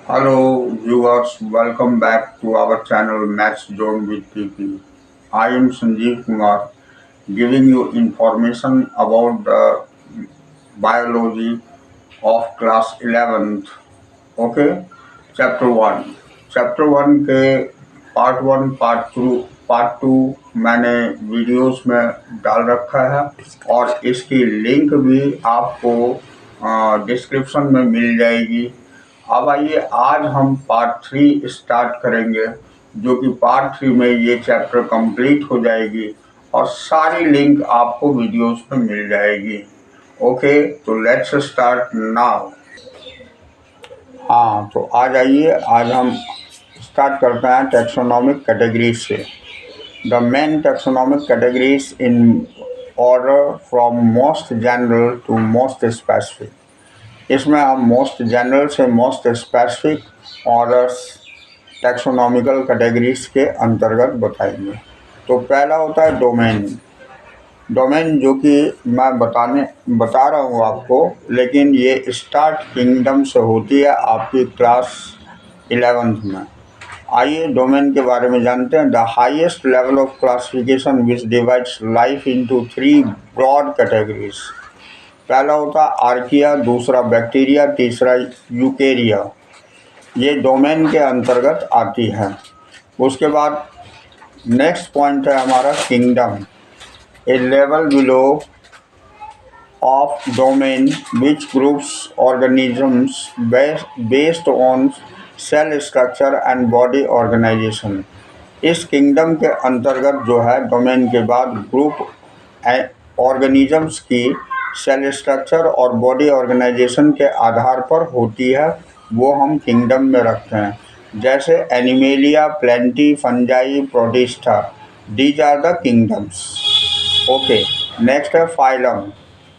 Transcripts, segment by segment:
Hello viewers, welcome back to our channel Maths Zone with PP. I am Sanjeev Kumar giving you information about the biology of class 11th. Okay, chapter 1. Chapter 1 के part 1, part 2 मैंने videos में डाल रखा है और इसकी link भी आपको डिस्क्रिप्शन में मिल जाएगी। अब आइए आज हम पार्ट 3 स्टार्ट करेंगे, जो कि पार्ट 3 में ये चैप्टर कंप्लीट हो जाएगी और सारी लिंक आपको वीडियोस में मिल जाएगी। ओके, तो लेट्स स्टार्ट नाउ। हाँ, तो आ जाइए, आज हम स्टार्ट करते हैं टैक्सोनॉमिक कैटेगरीज से। The main taxonomic categories in order from most general to most specific. इसमें हम मोस्ट जनरल से most specific orders taxonomical categories के अंतर्गत बताएंगे। तो पहला होता है डोमेन। डोमेन जो कि मैं बता रहा हूँ आपको, लेकिन ये स्टार्ट किंगडम से होती है आपकी क्लास 11th में। आइए डोमेन के बारे में जानते हैं। The highest level of classification which divides life into 3 broad categories. पहला होता है आर्किया, दूसरा बैक्टीरिया, तीसरा यूकेरिया। ये डोमेन के अंतर्गत आती है। उसके बाद नेक्स्ट पॉइंट है हमारा kingdom. A level below of domain which groups organisms based on cell structure and body organization। इस किंगडम के अंतर्गत जो है डोमेन के बाद ग्रुप ऑर्गेनिजम्स की सेल स्ट्रक्चर और बॉडी ऑर्गेनाइजेशन के आधार पर होती है, वो हम किंगडम में रखते हैं। जैसे Animalia, Plantae, Fungi, Protista, these are the kingdoms. Okay, next है फाइलम।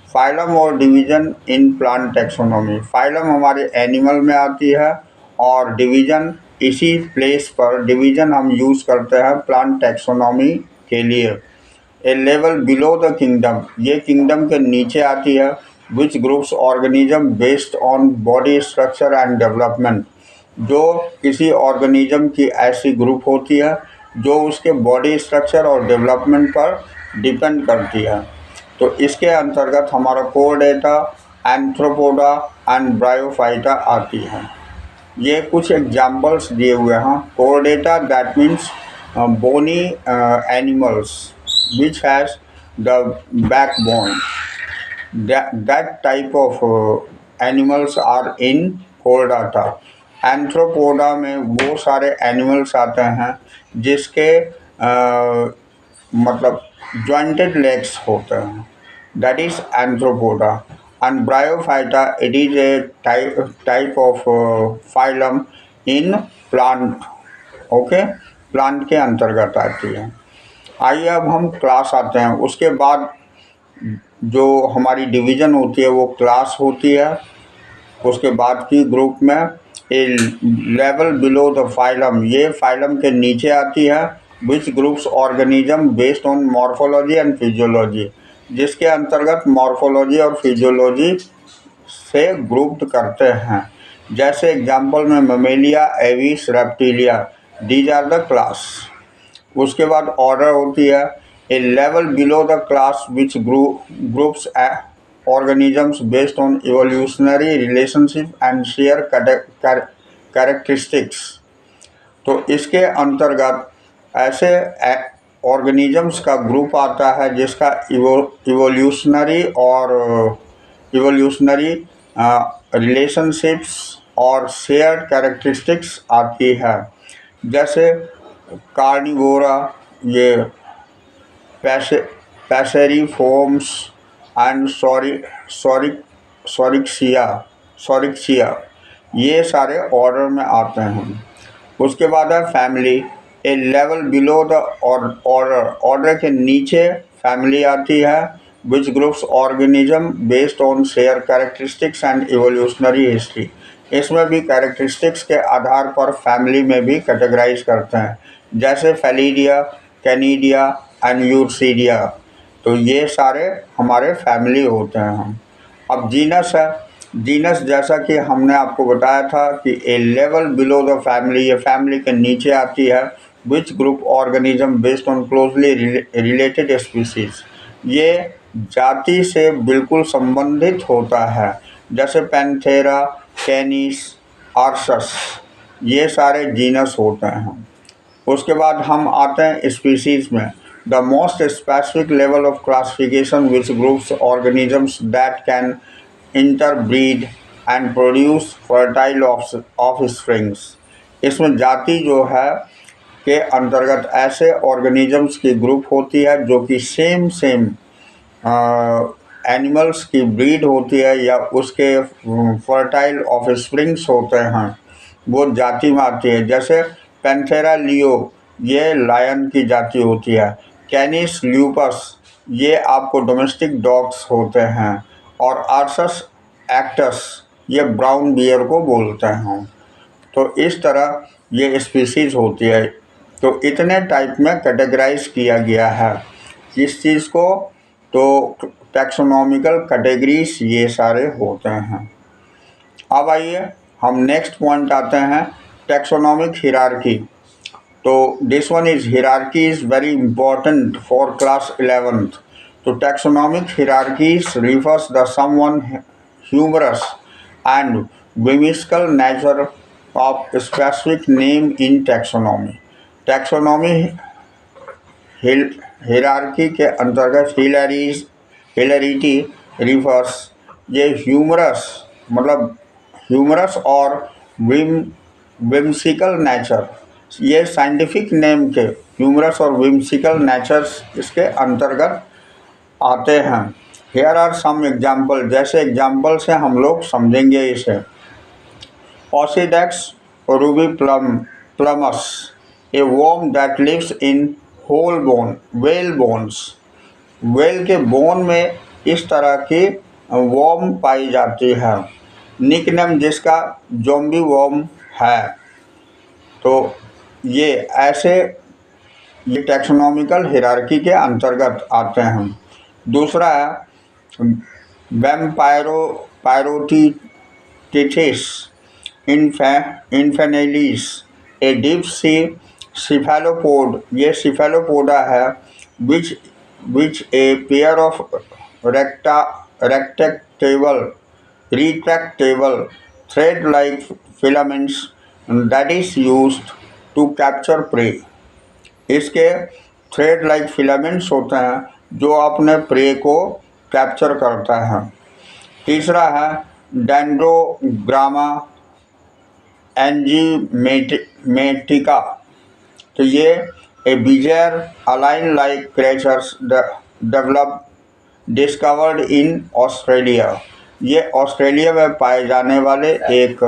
फाइलम और division in plant taxonomy. Phylum हमारे एनिमल में आती है और डिवीजन इसी प्लेस पर डिवीजन हम यूज़ करते हैं प्लांट टैक्सोनॉमी के लिए। A level below the kingdom, ये किंगडम के नीचे आती है। Which groups organism based on body structure and development, जो किसी ऑर्गेनिज्म की ऐसी ग्रुप होती है जो उसके बॉडी स्ट्रक्चर और डेवलपमेंट पर डिपेंड करती है। तो इसके अंतर्गत हमारा कोरडेटा, एंथ्रोपोडा एंड ब्रायोफाइटा आती है। ये कुछ एग्जाम्पल्स दिए हुए हैं। Chordata that means bony animals which has the backbone, that type of animals are in Chordata. Arthropoda में वो सारे एनिमल्स आते हैं जिसके मतलब जॉइंटेड लेग्स होते हैं, that is Arthropoda. And Bryophyta, it is a type of phylum in plant. Okay, plant के अंतर्गत आती है। आइए अब हम क्लास आते हैं। उसके बाद जो हमारी डिवीज़न होती है वो क्लास होती है। उसके बाद की ग्रुप में a level below the phylum, ये फाइलम के नीचे आती है। Which groups organism based on morphology and physiology, जिसके अंतर्गत मॉर्फोलॉजी और फिजियोलॉजी से ग्रुप्ड करते हैं। जैसे एग्जाम्पल में Mammalia, Aves, Reptilia, these are the class. उसके बाद ऑर्डर होती है a level below the class which groups organisms based on evolutionary relationship and share characteristics। तो इसके अंतर्गत ऐसे ऑर्गेनिजम्स का ग्रुप आता है जिसका इवोल्यूशनरी रिलेशनशिप्स और शेयर्ड कैरेक्टरिस्टिक्स आती है। जैसे कार्निवोरा, ये पैसेरिफॉर्म्स एंड सॉरिक्सिया, ये सारे ऑर्डर में आते हैं। उसके बाद है family. A level below the order के नीचे फैमिली आती है। Which groups organism based on share characteristics and evolutionary history. इसमें भी कैरेक्टरिस्टिक्स के आधार पर फैमिली में भी कैटेगराइज करते हैं। जैसे फैलिडिया, कैनिडिया एंड यूर्सीडिया। तो ये सारे हमारे फैमिली होते हैं हम। अब जीनस है। जीनस जैसा कि हमने आपको बताया था कि ए लेवल बिलो द फैमिली, ये फैमिली के नीचे आती है। Which group organism based on closely related species, ये जाति से बिल्कुल संबंधित होता है, जैसे पैंथेरा, कैनिस, आर्सस, ये सारे जीनस होते हैं। उसके बाद हम आते हैं स्पीसीज में। The most specific level of classification which groups organisms that can interbreed and produce fertile of springs. इसमें जाति जो है के अंतर्गत ऐसे ऑर्गेनिजम्स की ग्रुप होती है जो कि सेम एनिमल्स की ब्रीड होती है या उसके फर्टाइल ऑफ स्प्रिंग्स होते हैं, वो जाति में आती है। जैसे पैंथेरा लियो, ये लायन की जाति होती है। कैनिस ल्यूपस, ये आपको डोमेस्टिक डॉग्स होते हैं। और आर्सस एक्टस, ये ब्राउन बियर को बोलते हैं। तो इस तरह ये स्पीसीज होती है। तो इतने टाइप में कैटेगराइज किया गया है इस चीज़ को। तो टैक्सोनॉमिकल कैटेगरीज ये सारे होते हैं। अब आइए हम नेक्स्ट पॉइंट आते हैं, टैक्सोनॉमिक हिरार्की। तो this one is hierarchy is very important for class 11th। तो taxonomic hierarchies refers the someone humorous and whimsical nature of specific name in taxonomy। Taxonomy hierarchy के अंतर्गत हिलरिटी रिफर्स, ये humorous मतलब humorous और whimsical nature, ये scientific name के humorous और whimsical natures इसके अंतर्गत आते हैं। हेयर आर सम एग्जाम्पल, जैसे एग्जाम्पल से हम लोग समझेंगे इसे। Osedax Ruby प्लमस, a worm that lives in whole bone whale bones. Whale के बोन में इस तरह की वर्म पाई जाती है, निकनेम जिसका जोम्बी वर्म है। तो ये ऐसे ये टैक्सोनॉमिकल हिरार्की के अंतर्गत आते हैं। दूसरा है Vampyrotitis infernales, a deep sea cephalopod, ये सिफेलोपोडा है। Which a pair of retractable thread like filaments that is used to capture prey। इसके थ्रेड लाइक फिलामेंट्स होते हैं जो अपने प्रे को कैप्चर करता है। तीसरा है डेंड्रोग्रामा एंजीमेटिका, तो ये a bizarre alien like creatures discovered in Australia. ये ऑस्ट्रेलिया में पाए जाने वाले एक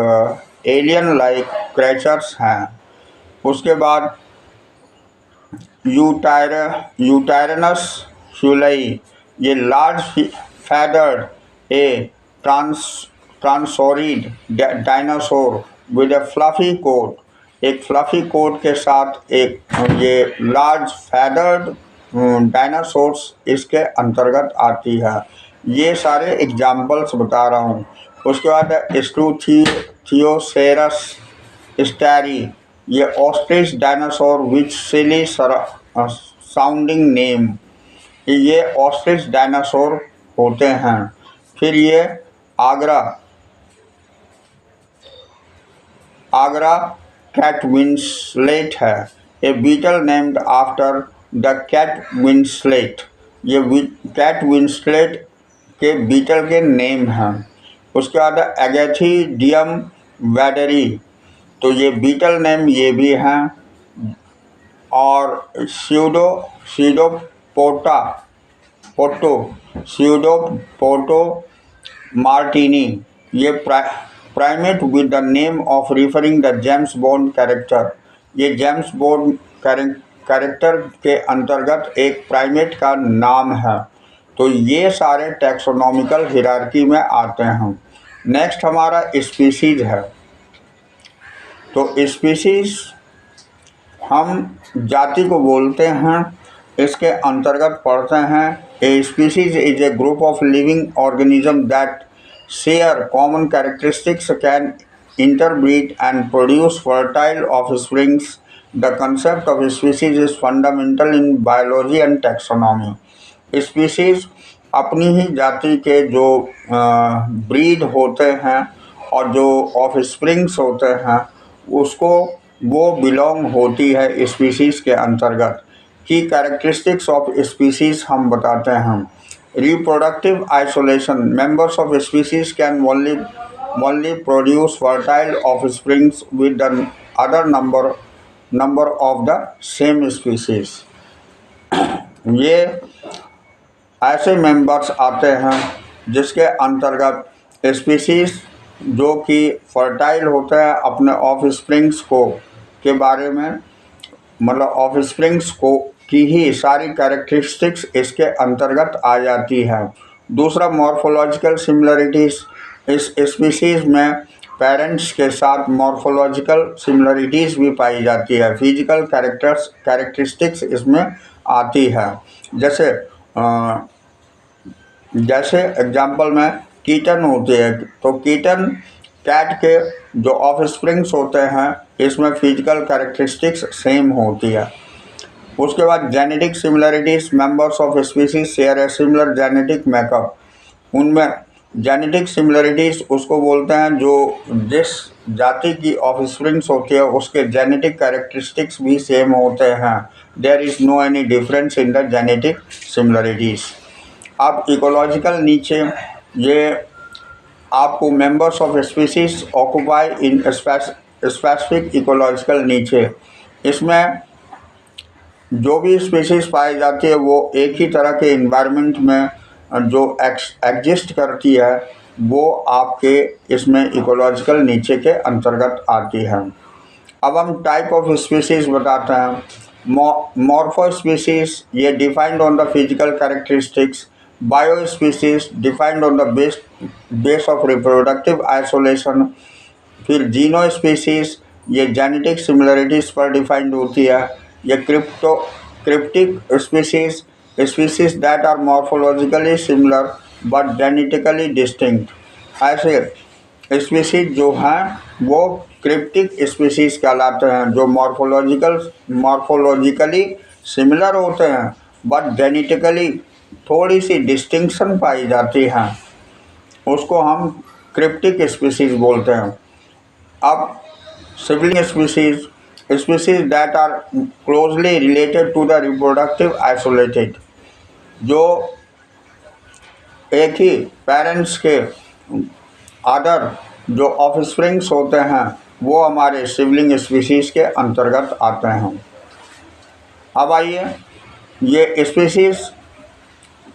एलियन लाइक क्रेचर्स हैं। उसके बाद यूटायरनस फ्यूलाई, ये large feathered a tyrannosaurid dinosaur with a fluffy coat, एक फ्लफी कोट के साथ एक ये लार्ज फेदर्ड डायनासोर्स इसके अंतर्गत आती है। ये सारे एग्जाम्पल्स बता रहा हूँ। उसके बाद थियोसेरस स्टैरी, ये ostrich dinosaur which silly sounding name, ये ऑस्ट्रिच डायनासोर होते हैं। फिर ये आगरा कैट विंसलेट है, a beetle named after the Kate Winslet. ये कैट विंसलेट के बीटल के नेम हैं। उसके बाद एगेथिडियम वैडरी, तो ये बीटल नेम ये भी हैं। और स्यूडोपोटो मार्टिनी, ये primate with the name of referring the James bond character, ये जेम्स बॉन्ड कैरेक्टर के अंतर्गत एक प्राइमेट का नाम है। तो ये सारे टैक्सोनॉमिकल हिरार्की में आते हैं। नेक्स्ट हमारा स्पीसीज है। तो स्पीसीज हम जाति को बोलते हैं, इसके अंतर्गत पढ़ते हैं। A species is a group of living organism that share common characteristics can interbreed and produce fertile offsprings. The concept of species is fundamental in biology and taxonomy. Species अपनी ही जाति के जो ब्रीड होते हैं और जो ऑफ स्प्रिंग्स होते हैं उसको वो बिलोंग होती है स्पीसीज के अंतर्गत। की कैरेक्टरिस्टिक्स ऑफ स्पीसीज हम बताते हैं। Reproductive isolation, members of species can only produce fertile offsprings with the other number of the same species। ये ऐसे मेंबर्स आते हैं जिसके अंतर्गत स्पीसीज जो कि फर्टाइल होते हैं अपने ऑफ स्प्रिंग्स को के बारे में, मतलब ऑफ स्प्रिंग्स को की ही सारी कैरेक्टरिस्टिक्स इसके अंतर्गत आ जाती है। दूसरा, मॉर्फोलॉजिकल सिमिलरिटीज़, इस स्पीसीज में पेरेंट्स के साथ मॉर्फोलॉजिकल सिमिलरिटीज़ भी पाई जाती है। फिजिकल कैरेक्टरिस्टिक्स इसमें आती है। जैसे एग्जाम्पल में कीटन होती है, तो कीटन कैट के जो ऑफ स्प्रिंग्स होते हैं इसमें फिजिकल कैरेक्टरिस्टिक्स सेम होती है। उसके बाद genetic similarities, members of species share a similar genetic makeup. उनमें जेनेटिक सिमिलरिटीज़ उसको बोलते हैं जो जिस जाति की ऑफ स्प्रिंग्स होती है उसके जेनेटिक कैरेक्टरिस्टिक्स भी सेम होते हैं। There is no any difference in the genetic similarities. अब इकोलॉजिकल नीचे, ये आपको members of species occupy in specific ecological niche. इसमें जो भी स्पीसीज पाई जाती है वो एक ही तरह के इन्वायरमेंट में जो एग्जिस्ट करती है वो आपके इसमें इकोलॉजिकल नीचे के अंतर्गत आती है। अब हम टाइप ऑफ स्पीसीज बताते हैं। मॉर्फो स्पीसीज, ये defined on the physical characteristics. Bio species defined on the base of reproductive isolation. फिर जीनो स्पीसीज, ये जेनेटिक सिमिलरिटीज़ पर डिफाइंड होती है। ये cryptic species, species that are morphologically similar but genetically distinct. ऐसे species जो हैं वो क्रिप्टिक स्पीसीज कहलाते हैं, जो मॉर्फोलॉजिकली सिमिलर होते हैं बट जेनेटिकली थोड़ी सी डिस्टिंक्शन पाई जाती हैं, उसको हम क्रिप्टिक स्पीसीज बोलते हैं। अब sibling species, species that are closely related to the reproductive isolated, जो एक ही पेरेंट्स के अदर जो ऑफस्प्रिंग्स होते हैं वो हमारे सिबलिंग स्पीसीज के अंतर्गत आते हैं। अब आइए, ये स्पीसीज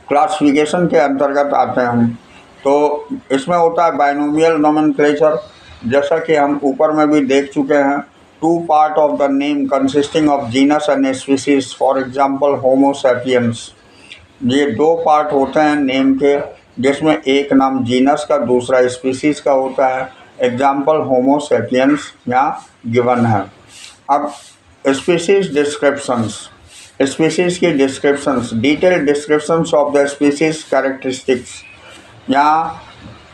क्लासिफिकेशन के अंतर्गत आते हैं। तो इसमें होता है बाइनोमियल नोमेनक्लेचर, जैसा कि हम ऊपर में भी देख चुके हैं। Two part of the name consisting of genus and species, for example Homo sapiens. ये दो पार्ट होते हैं नेम के, जिसमें एक नाम जीनस का दूसरा स्पीसीज का होता है। एग्जांपल होमो सैपियंस यहाँ गिवन है। अब स्पीसीज डिस्क्रिप्शंस, स्पीसीज की descriptions, detail descriptions of the species characteristics. यहाँ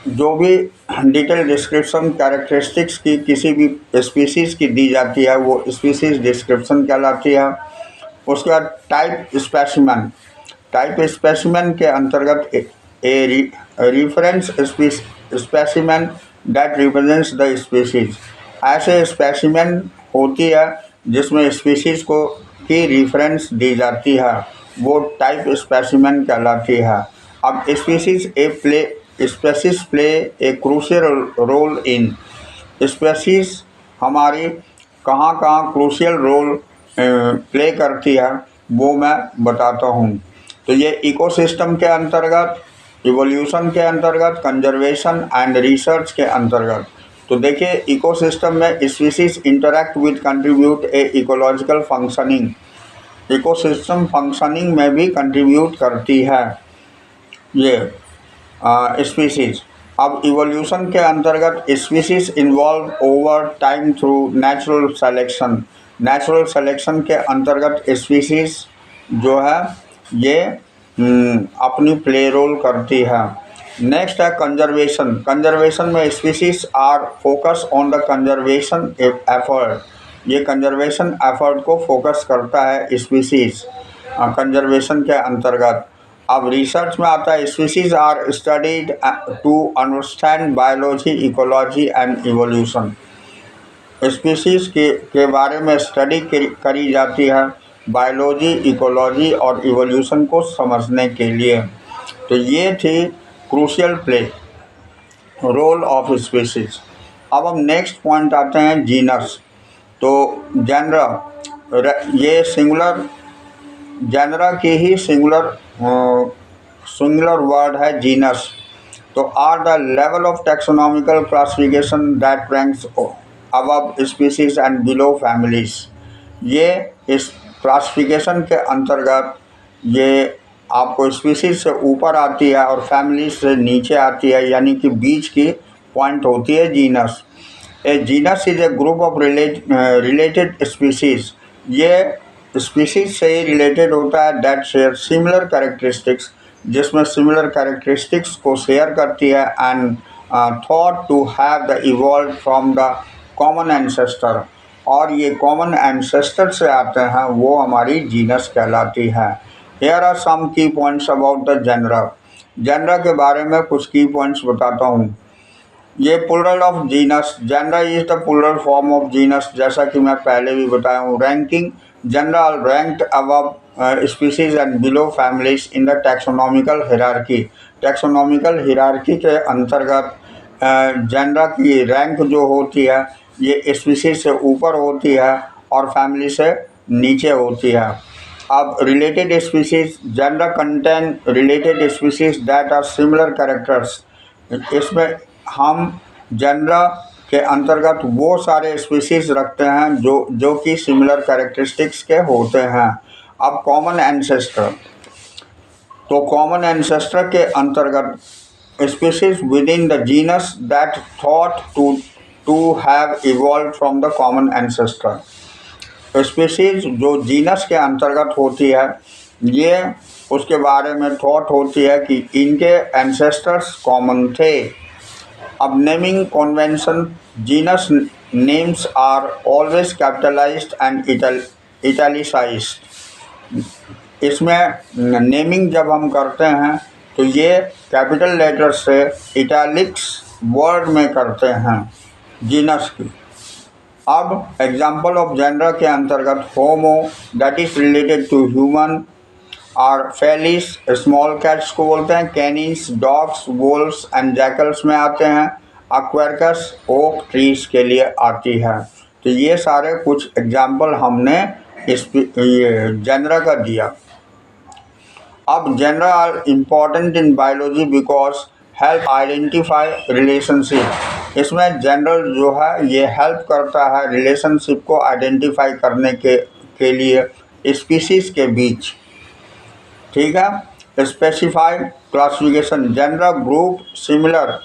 जो भी डिटेल डिस्क्रिप्शन कैरेक्टरिस्टिक्स की किसी भी स्पीसीज़ की दी जाती है वो स्पीसीज डिस्क्रिप्शन कहलाती है। उसके बाद टाइप स्पेसिमेन, टाइप स्पेसिमेन के अंतर्गत a reference specimen that represents the species. ऐसे स्पेसिमेन होती है जिसमें स्पीसीज को की रिफरेंस दी जाती है, वो टाइप स्पेसिमेन कहलाती है। अब species species play a crucial role in, species हमारी कहाँ कहाँ क्रूशियल रोल प्ले करती है वो मैं बताता हूँ। तो ये इकोसिस्टम के अंतर्गत, इवोल्यूशन के अंतर्गत, कंजर्वेशन एंड रिसर्च के अंतर्गत। तो देखिए, इकोसिस्टम में species interact with contribute A ecological functioning, ecosystem functioning में भी कंट्रीब्यूट करती है ये स्पीसीज। अब इवोल्यूशन के अंतर्गत species involve over time through natural selection, natural selection के अंतर्गत स्पीसीज जो है ये अपनी प्ले रोल करती है। नेक्स्ट है कंजर्वेशन। कंजर्वेशन में species are focus on the conservation effort. ये कंजर्वेशन एफर्ट को फोकस करता है स्पीसीज कंजर्वेशन के अंतर्गत। अब रिसर्च में आता है species are studied to understand biology, ecology and evolution. Species के बारे में स्टडी करी जाती है बायोलॉजी, इकोलॉजी और इवोल्यूशन को समझने के लिए। तो ये थी crucial play role of species. अब हम नेक्स्ट पॉइंट आते हैं जीनस। तो जेनरा, ये सिंगुलर जेनरा की ही सिंगुलर वर्ड है जीनस। तो are the level of taxonomical classification that ranks above species and below families. ये इस क्लासिफिकेशन के अंतर्गत ये आपको स्पीसीज से ऊपर आती है और फैमिली से नीचे आती है, यानी कि बीच की पॉइंट होती है genus. A genus is a group of related species. ये स्पीसीज से ही रिलेटेड होता है दैट शेयर सिमिलर कैरेक्टरिस्टिक्स, जिसमें सिमिलर कैरेक्टरिस्टिक्स को शेयर करती है and thought to have the evolve from the common ancestor. और ये कॉमन एंसेस्टर से आते हैं, वो हमारी जीनस कहलाती है। Here are some key points about the genre। Genera के बारे में कुछ की पॉइंट्स बताता हूँ। ये plural of genus, genera is the plural form of genus, जैसा कि मैं पहले भी बताया हूँ। Ranking, genera are ranked above species and below families in the taxonomical hierarchy. Taxonomical hierarchy के अंतर्गत जेनरा की रैंक जो होती है ये स्पीसीज से ऊपर होती है और फैमिली से नीचे होती है। अब related species, genera contain related species that are similar characters. इसमें हम जेनरा के अंतर्गत वो सारे स्पीसीज रखते हैं जो कि सिमिलर कैरेक्टरिस्टिक्स के होते हैं। अब कॉमन एंसेस्टर, तो कॉमन एंसेस्टर के अंतर्गत species within the genus that thought to have evolve from the common ancestor. Species जो जीनस के अंतर्गत होती है ये उसके बारे में थॉट होती है कि इनके एंसेस्टर्स कॉमन थे। अब naming convention, genus names are always capitalized and italicized. इसमें नेमिंग जब हम करते हैं तो ये कैपिटल लेटर से इटैलिक्स वर्ड में करते हैं जीनस की। अब एग्जाम्पल ऑफ जेनरा के अंतर्गत Homo that is related to human, और फेलिस स्मॉल कैट्स को बोलते हैं, canines dogs, wolves and jackals में आते हैं, एक्वेरकस ओक ट्रीज के लिए आती है। तो ये सारे कुछ एग्जाम्पल हमने इस जेनरा का दिया। अब genera are important in biology because help identify relationship. इसमें जनरल जो है ये हेल्प करता है रिलेशनशिप को आइडेंटिफाई करने के लिए स्पीसीज के बीच। ठीक है। Specified classification, genera group similar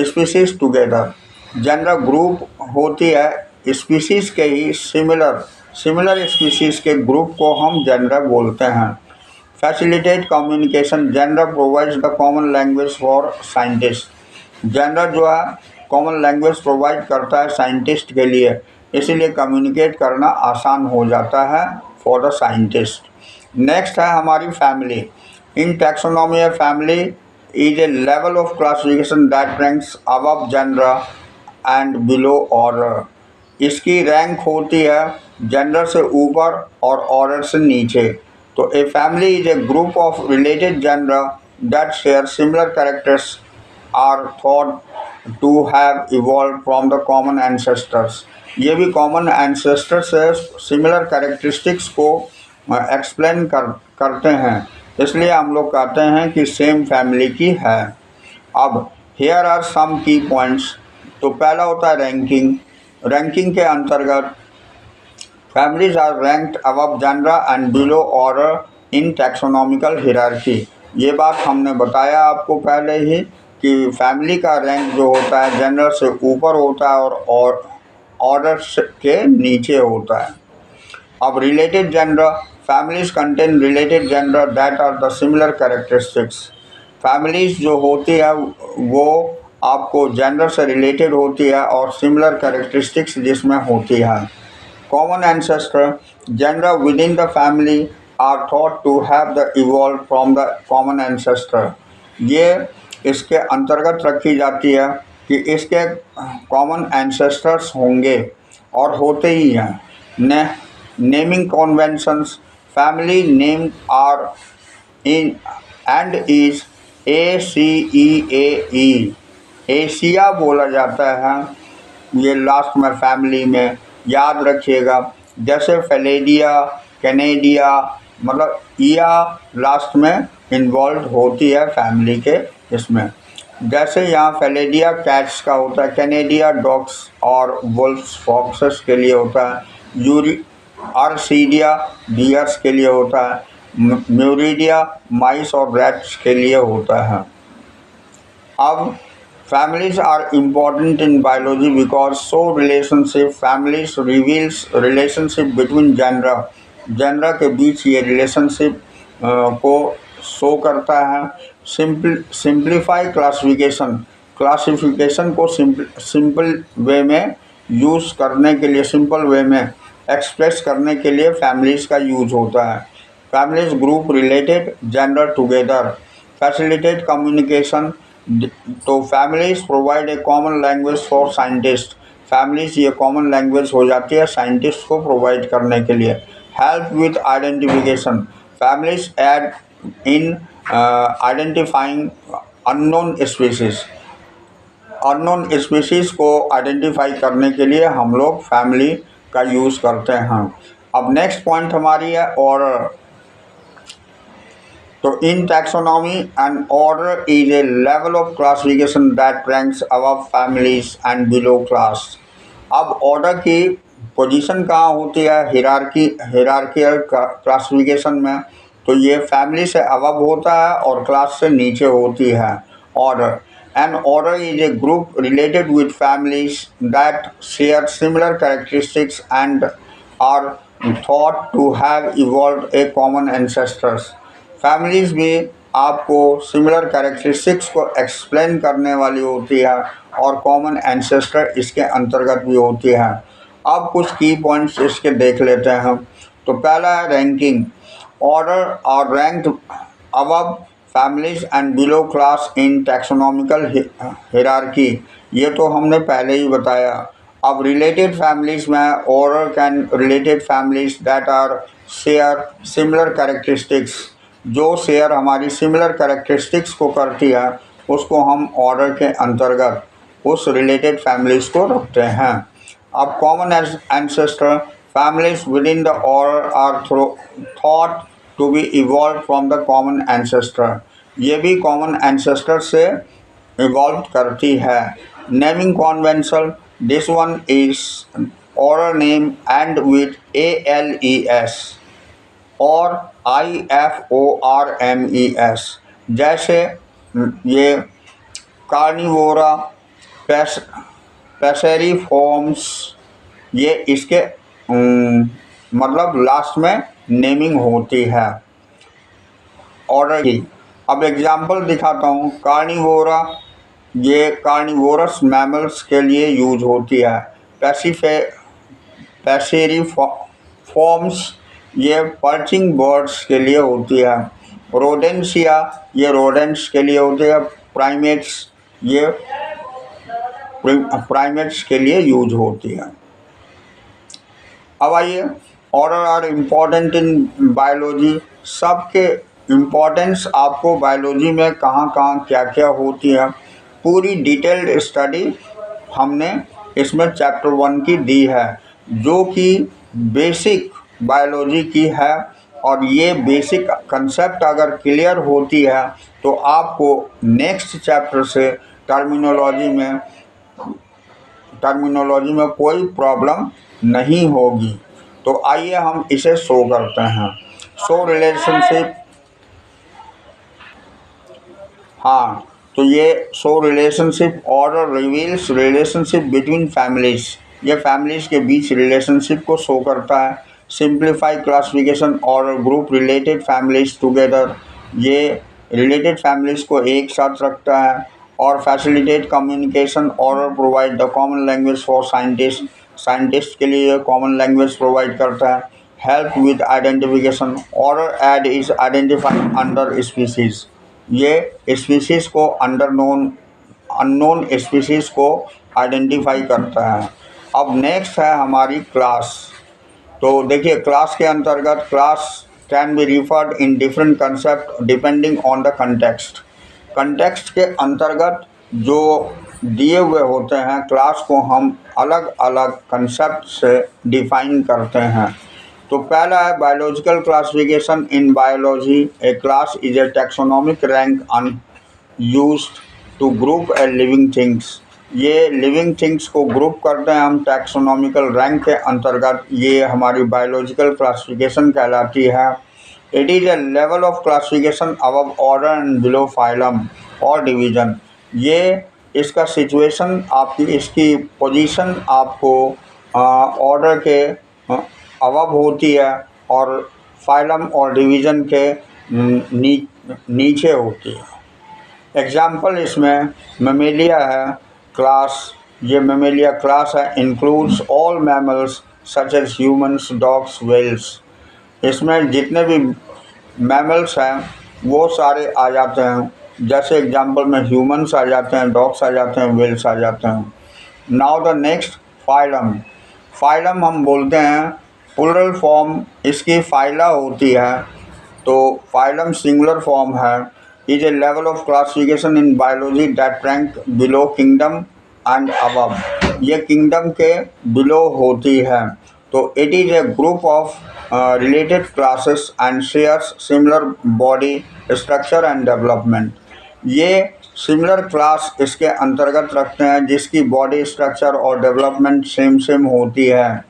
species together. Genera group होती है स्पीसीज के ही सिमिलर स्पीसीज के ग्रुप को हम जेनरा बोलते हैं। Facilitate communication, genera provides the common language for scientist. Genera जो है कॉमन लैंग्वेज प्रोवाइड करता है साइंटिस्ट के लिए, इसीलिए कम्युनिकेट करना आसान हो जाता है फॉर द साइंटिस्ट। नेक्स्ट है हमारी family. In taxonomy a family is a level of classification that ranks above genera and below order. इसकी रैंक होती है जेंडर से ऊपर और ऑर्डर से नीचे। तो a family is a group of related genera that share similar characters are thought to have evolve from the common ancestors. ये भी कॉमन एंसेस्टर से सिमिलर कैरेक्टरिस्टिक्स को एक्सप्लेन करते हैं, इसलिए हम लोग कहते हैं कि सेम फैमिली की है। अब हेयर आर सम की पॉइंट्स। तो पहला होता है रैंकिंग। रैंकिंग के अंतर्गत families are ranked above genera and below order in taxonomical hierarchy. ये बात हमने बताया आपको पहले ही कि फैमिली का रैंक जो होता है जेनर से ऊपर होता है और ऑर्डर के नीचे होता है। अब related gender, families contain related gender that are the similar characteristics। Families जो होती है वो आपको जेंडर से रिलेटेड होती है और सिमिलर कैरेक्टरिस्टिक्स जिसमें होती है। Common ancestor genera within the family are thought to have the evolve from the common ancestor. ये इसके अंतर्गत रखी जाती है कि इसके कॉमन एंसेस्टर्स होंगे और होते ही हैं। Naming conventions family name are in end is ACEAE, एशिया बोला जाता है ये लास्ट में फैमिली में, याद रखिएगा। जैसे फेलेडिया, कैनेडिया, मतलब ईया लास्ट में इन्वॉल्व होती है फैमिली के इसमें। जैसे यहाँ फेलेडिया कैट्स का होता है, कैनेडिया डॉग्स और वुल्फ्स फॉक्सेस के लिए होता है, आर्सीडिया डियर्स के लिए होता है, म्यूरिडिया माइस और रैट्स के लिए होता है। अब families are important in biology because so relationship families reveals relationship between gender के बीच ये relationship को शो करता है। सिंप्लीफाई क्लासिफिकेशन को सिंपल वे में यूज़ करने के लिए, सिंपल वे में एक्सप्रेस करने के लिए फैमिलीज़ का यूज होता है। Families group related gender together facilitate communication. तो families provide a common language for scientist. Families ये कॉमन लैंग्वेज हो जाती है साइंटिस्ट को प्रोवाइड करने के लिए। Help with identification families aid in identifying unknown species. Unknown species को आइडेंटिफाई करने के लिए हम लोग फैमिली का यूज़ करते हैं। अब नेक्स्ट पॉइंट हमारी है ऑर्डर। तो in taxonomy and order is a level of classification that ranks above families and below class. अब ऑर्डर की पोजीशन कहाँ होती है हिरार्कियल क्लासिफिकेशन में, तो ये फैमिली से अबव होता है और क्लास से नीचे होती है। Order an order is a group related with families that share similar characteristics and are thought to have evolved a common ancestors. Families भी आपको सिमिलर कैरेक्टरिस्टिक्स को एक्सप्लेन करने वाली होती है और कॉमन एंसेस्टर इसके अंतर्गत भी होती है। अब कुछ की पॉइंट्स इसके देख लेते हैं। तो पहला है रैंकिंग। ऑर्डर और ranked above families and below class in taxonomical hierarchy, ये तो हमने पहले ही बताया। अब रिलेटेड फैमिलीज में order can related families that are share similar characteristics, जो शेयर हमारी सिमिलर कैरेक्टरिस्टिक्स को करती है उसको हम ऑर्डर के अंतर्गत उस रिलेटेड फैमिलीज को रखते हैं। अब common ancestor families within the order are thought to be evolve from the common ancestor, ये भी कॉमन एंसेस्टर से इवॉल्व करती है। Naming convention this one is order name and with ALES और IFORMES। जैसे ये कार्निवोरा, पैसेरिफॉर्म्स, ये इसके मतलब लास्ट में नेमिंग होती है ऑर्डर की। अब एग्जांपल दिखाता हूँ। कार्निवोरा ये कार्निवोरस मैमल्स के लिए यूज होती है। पैसेरिफॉर्म्स ये पर्चिंग बर्ड्स के लिए होती है। रोडेंशिया ये रोडेंट्स के लिए होती है। प्राइमेट्स ये प्राइमेट्स के लिए यूज होती है। अब आइए, order are important in biology. सबके इम्पोर्टेंस आपको बायोलॉजी में कहाँ कहाँ क्या क्या होती है पूरी डिटेल्ड स्टडी हमने इसमें चैप्टर 1 की दी है, जो कि बेसिक बायोलॉजी की है। और ये बेसिक कंसेप्ट अगर क्लियर होती है तो आपको नेक्स्ट चैप्टर से टर्मिनोलॉजी में कोई प्रॉब्लम नहीं होगी। तो आइए हम इसे शो करते हैं। शो रिलेशनशिप, हाँ, तो ये show relationship order reveals relationship between families, ये फैमिलीज के बीच रिलेशनशिप को शो करता है। Simplify classification order group related families together, ये रिलेटेड फैमिलीज को एक साथ रखता है और फैसिलिटेट कम्युनिकेशन और provide the common language for scientist के लिए कॉमन लैंग्वेज प्रोवाइड करता है। Help with identification, order add is identified under species, ये स्पीसीज को अंडर अननोन स्पीसीज को आइडेंटिफाई करता है। अब नेक्स्ट है हमारी क्लास। तो देखिए क्लास के अंतर्गत class can be referred in different concept depending on the context. Context के अंतर्गत जो दिए हुए होते हैं क्लास को हम अलग अलग कंसेप्ट से डिफाइन करते हैं। तो पहला है biological classification. In biology a class is a taxonomic rank used to group a living things. ये लिविंग थिंग्स को ग्रुप करते हैं हम टैक्सोनॉमिकल रैंक के अंतर्गत, ये हमारी बायोलॉजिकल क्लासिफिकेशन कहलाती है। It is a level of classification above order and below phylum और डिवीज़न। ये इसका सिचुएशन आपकी इसकी पोजीशन आपको ऑर्डर के अबव होती है और फाइलम और डिवीज़न के नीचे होती है। एग्जाम्पल इसमें मेमेलिया है क्लास, ये मेमेलिया क्लास है, includes all mammals such as humans, dogs, whales. इसमें जितने भी मैमल्स हैं वो सारे आ जाते हैं। जैसे एग्जाम्पल में ह्यूमंस आ जाते हैं, डॉग्स आ जाते हैं, व्हेल्स आ जाते हैं। Now the next phylum. Phylum हम बोलते हैं प्लूरल फॉर्म इसकी फाइला होती है, तो फाइलम सिंगुलर फॉर्म है। Is a level of classification in biology that rank below kingdom and above. ये किंगडम के बिलो होती है। तो it is a group of related classes and shares similar body structure and development. ये similar class इसके अंतर्गत रखते हैं जिसकी बॉडी स्ट्रक्चर और डेवलपमेंट सेम होती है,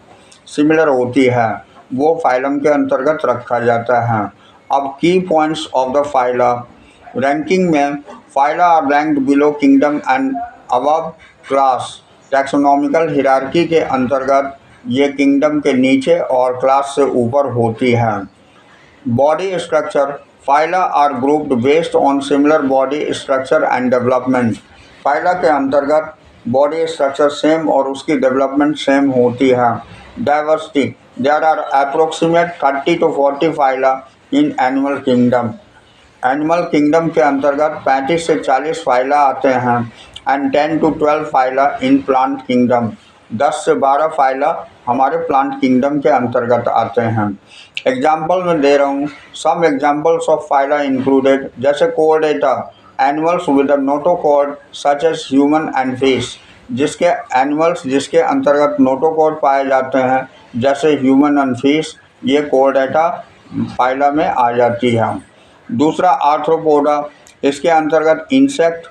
सिमिलर होती है, वो फाइलम के अंतर्गत रखा जाता है। अब key points of the phyla. Ranking में phyla are ranked below kingdom and above class. Taxonomical hierarchy के अंतर्गत ये किंगडम के नीचे और क्लास से ऊपर होती है। Body structure. Phyla are grouped based on similar body structure and development. Phyla के अंतर्गत बॉडी स्ट्रक्चर सेम और उसकी डेवलपमेंट सेम होती है। Diversity. There are approximate 30 to 40 phyla in animal kingdom. Animal kingdom के अंतर्गत 35 से 40 फाइला आते हैं and 10 to 12 phyla in plant kingdom. 10 से 12 फाइला हमारे प्लांट किंगडम के अंतर्गत आते हैं। एग्जाम्पल में दे रहा हूँ। Some examples of phyla included, जैसे Chordata, animals with a notochord such as human and fish. जिसके एनिमल्स जिसके अंतर्गत नोटोकॉर्ड पाए जाते हैं जैसे ह्यूमन एंड फिश, ये कोऑर्डेटा फाइला में आ जाती है। दूसरा आर्थ्रोपोडा, इसके अंतर्गत इंसेक्ट,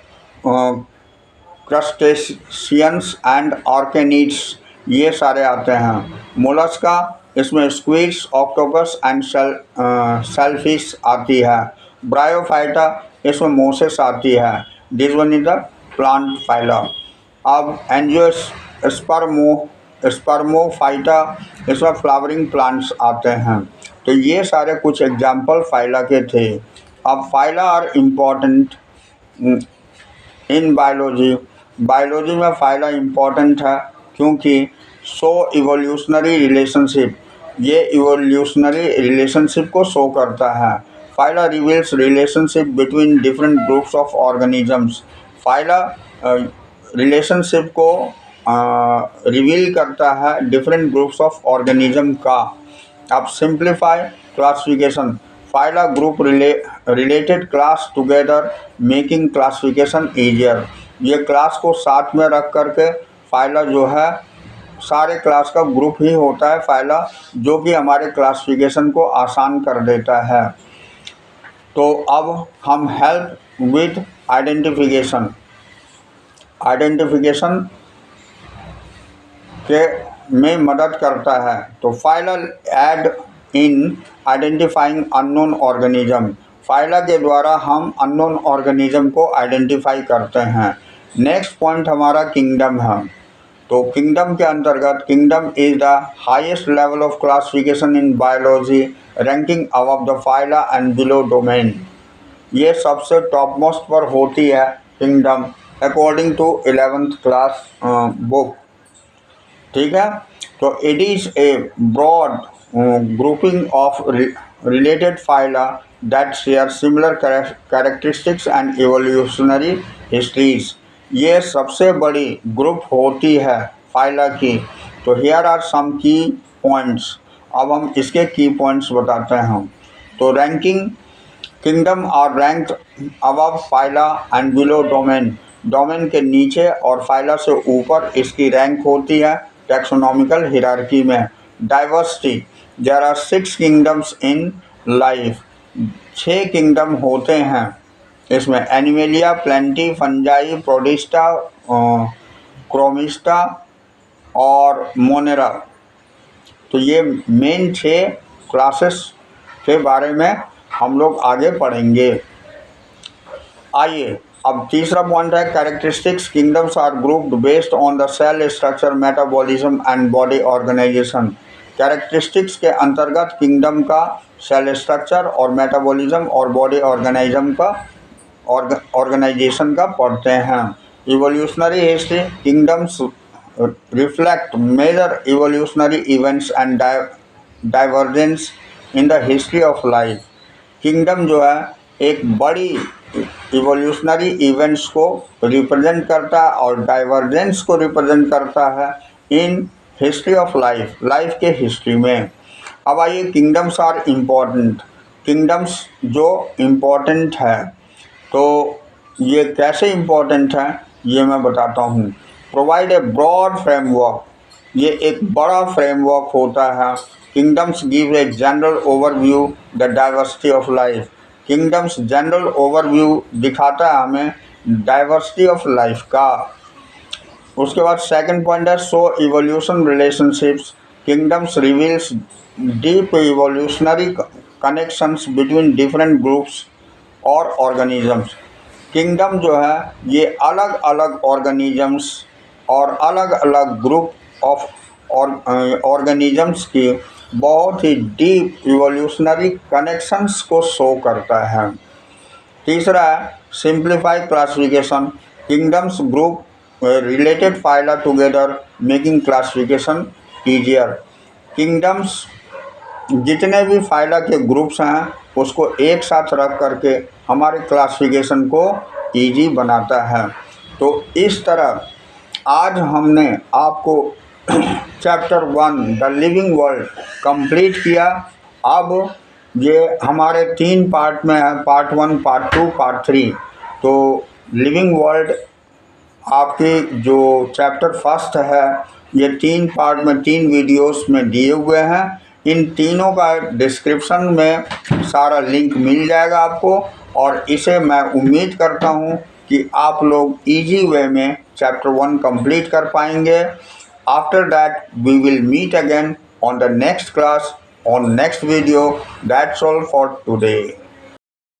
क्रस्टेशियंस एंड ऑर्केनिड्स ये सारे आते हैं। मोलस्का, इसमें स्क्विड्स, ऑक्टोपस एंड शेलफिश आती है। ब्रायोफाइटा, इसमें मोसेस आती है। This one is the plant phyla. अब स्पर्मोफाइटा, इसमें फ्लावरिंग प्लांट्स आते हैं। तो ये सारे कुछ एग्जाम्पल फाइला के थे। अब phyla are important in biology. Biology में फाइला इम्पॉर्टेंट है क्योंकि शो इवोल्यूशनरी रिलेशनशिप, ये इवोल्यूशनरी रिलेशनशिप को शो करता है। Phyla reveals relationship between different groups of organisms. Phyla relationship को रिवील करता है डिफरेंट ग्रुप्स ऑफ ऑर्गेनिज्म का। अब simplify classification. Phyla group related class together making classification easier. ये क्लास को साथ में रख करके फाइला जो है सारे क्लास का ग्रुप ही होता है फाइला, जो कि हमारे क्लासिफिकेशन को आसान कर देता है। तो अब हम हेल्प विद आइडेंटिफिकेशन के में मदद करता है। तो phyla add in identifying unknown organism. Phyla के द्वारा हम अननोन ऑर्गेनिज्म को आइडेंटिफाई करते हैं। नेक्स्ट पॉइंट हमारा किंगडम है। तो किंगडम के अंतर्गत kingdom is the highest level of classification in biology, ranking above the phyla and below domain. ये सबसे टॉप मोस्ट पर होती है kingdom according to 11th class book. ठीक है, तो it is a broad grouping of related phyla that share similar characteristics and evolutionary histories. ये सबसे बड़ी ग्रुप होती है फाइला की। तो हियर आर सम की पॉइंट्स। अब हम इसके की पॉइंट्स बताते हैं हम। तो ranking, kingdom are ranked above phyla and below domain. Domain के नीचे और फाइला से ऊपर इसकी रैंक होती है टैक्सोनॉमिकल हिरार्की में। Diversity, there are 6 kingdoms in life. 6 kingdom होते हैं इसमें। Animalia, Plantae, Fungi, Protista, Chromista और मोनेरा। तो ये मेन 6 क्लासेस के बारे में हम लोग आगे पढ़ेंगे। आइए अब तीसरा पॉइंट है characteristics. Kingdoms are grouped based on the cell structure, metabolism and body organisation. Characteristics के अंतर्गत किंगडम का सेल स्ट्रक्चर और मेटाबॉलिज्म और बॉडी ऑर्गेनाइजेशन का पढ़ते हैं। Evolutionary history, kingdoms reflect major evolutionary events and divergence in the history of life. Kingdom जो है एक बड़ी इवोल्यूशनरी इवेंट्स को रिप्रेजेंट करता है और डाइवर्जेंस को रिप्रेजेंट करता है in history of life, life के हिस्ट्री में। अब आइए किंगडम्स आर इम्पॉर्टेंट। किंगडम्स जो इम्पॉर्टेंट है तो ये कैसे इम्पॉर्टेंट है ये मैं बताता हूँ। प्रोवाइड ए ब्रॉड फ्रेमवर्क, ये एक बड़ा फ्रेमवर्क होता है। Kingdoms give a general overview the diversity of life. Kingdoms general overview दिखाता है हमें डाइवर्सिटी ऑफ लाइफ का। उसके बाद सेकंड पॉइंट है show evolution relationships. Kingdoms reveals deep evolutionary connections between different groups और ऑर्गेनिजम्स। किंगडम जो है ये अलग अलग ऑर्गेनिजम्स और अलग अलग ग्रुप ऑफ ऑर्गेनिजम्स की बहुत ही डीप इवोल्यूशनरी कनेक्शंस को शो करता है। तीसरा है simplify classification. Kingdoms group related phyla together making classification easier. Kingdoms जितने भी फाइला के ग्रुप्स हैं उसको एक साथ रख करके हमारे क्लासिफिकेशन को ईजी बनाता है। तो इस तरह आज हमने आपको chapter 1 the living world complete किया। अब ये हमारे 3 पार्ट में है, पार्ट 1, पार्ट 2, पार्ट 3। तो लिविंग वर्ल्ड आपकी जो चैप्टर फर्स्ट है ये 3 पार्ट में 3 वीडियोस में दिए हुए हैं। इन तीनों का डिस्क्रिप्शन में सारा लिंक मिल जाएगा आपको और इसे मैं उम्मीद करता हूँ कि आप लोग इजी वे में चैप्टर 1 कंप्लीट कर पाएंगे। After that we will meet again on the next class, on next video. That's all for today.